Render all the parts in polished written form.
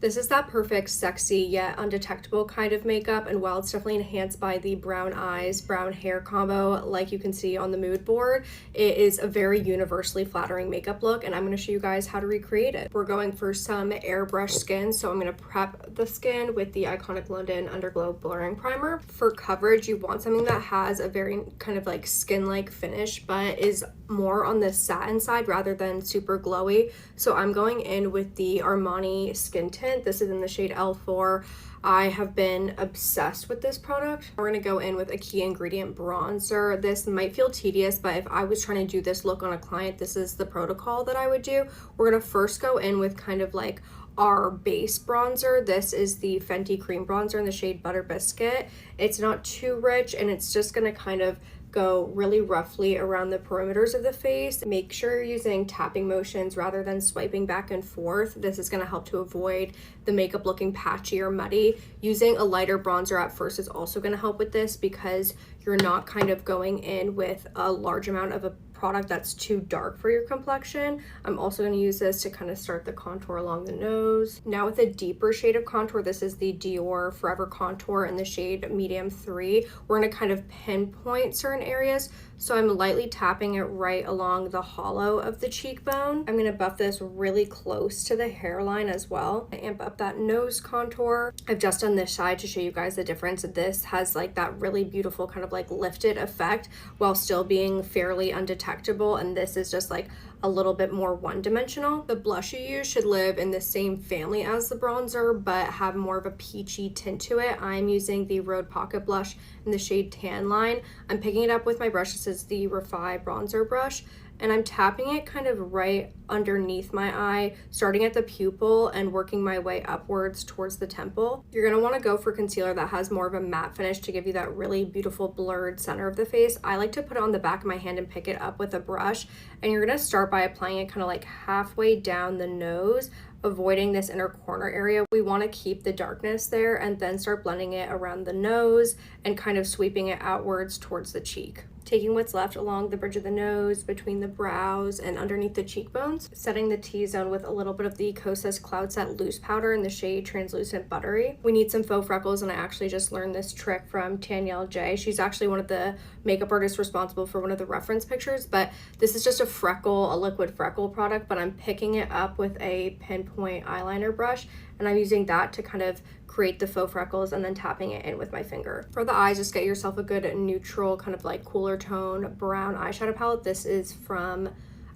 This is that perfect, sexy, yet undetectable kind of makeup, and while it's definitely enhanced by the brown eyes, brown hair combo, like you can see on the mood board, it is a very universally flattering makeup look, and I'm going to show you guys how to recreate it. We're going for some airbrush skin, so I'm going to prep the skin with the Iconic London Underglow Blurring Primer. For coverage, you want something that has a very kind of like skin-like finish, but is more on the satin side rather than super glowy. So I'm going in with the Armani Skin Tint. This is in the shade L4. I have been obsessed with this product. We're gonna go in with a key ingredient bronzer. This might feel tedious, but if I was trying to do this look on a client, this is the protocol that I would do. We're gonna first go in with kind of like our base bronzer. This is the Fenty Cream Bronzer in the shade Butter Biscuit. It's not too rich, and it's just gonna kind of go really roughly around the perimeters of the face. Make sure you're using tapping motions rather than swiping back and forth. This is going to help to avoid the makeup looking patchy or muddy. Using a lighter bronzer at first is also going to help with this because you're not kind of going in with a large amount of a product that's too dark for your complexion. I'm also going to use this to kind of start the contour along the nose. Now with a deeper shade of contour, this is the Dior Forever Contour in the shade Medium 3. We're going to kind of pinpoint certain areas. So I'm lightly tapping it right along the hollow of the cheekbone. I'm going to buff this really close to the hairline as well. I amp up that nose contour. I've just done this side to show you guys the difference. This has like that really beautiful kind of like lifted effect while still being fairly undetectable, and this is just like a little bit more one-dimensional. The blush you use should live in the same family as the bronzer but have more of a peachy tint to it. I'm using the Rhode Pocket Blush in the shade Tan Line. I'm picking it up with my brush. This is the Refi bronzer brush, and I'm tapping it kind of right underneath my eye, starting at the pupil and working my way upwards towards the temple. You're going to want to go for concealer that has more of a matte finish to give you that really beautiful blurred center of the face. I like to put it on the back of my hand and pick it up with a brush, and you're going to start by applying it kind of like halfway down the nose, avoiding this inner corner area. We want to keep the darkness there and then start blending it around the nose and kind of sweeping it outwards towards the cheek. Taking what's left along the bridge of the nose, between the brows, and underneath the cheekbones. Setting the T-zone with a little bit of the Kosas Cloud Set Loose Powder in the shade Translucent Buttery. We need some faux freckles, and I actually just learned this trick from Danielle J. She's actually one of the makeup artists responsible for one of the reference pictures, but this is just a liquid freckle product, but I'm picking it up with a pinpoint eyeliner brush, and I'm using that to kind of create the faux freckles and then tapping it in with my finger. For the eyes, just get yourself a good neutral kind of like cooler tone brown eyeshadow palette. This is from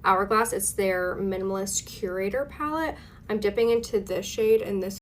Hourglass. It's their Minimalist Curator palette. I'm dipping into this shade and this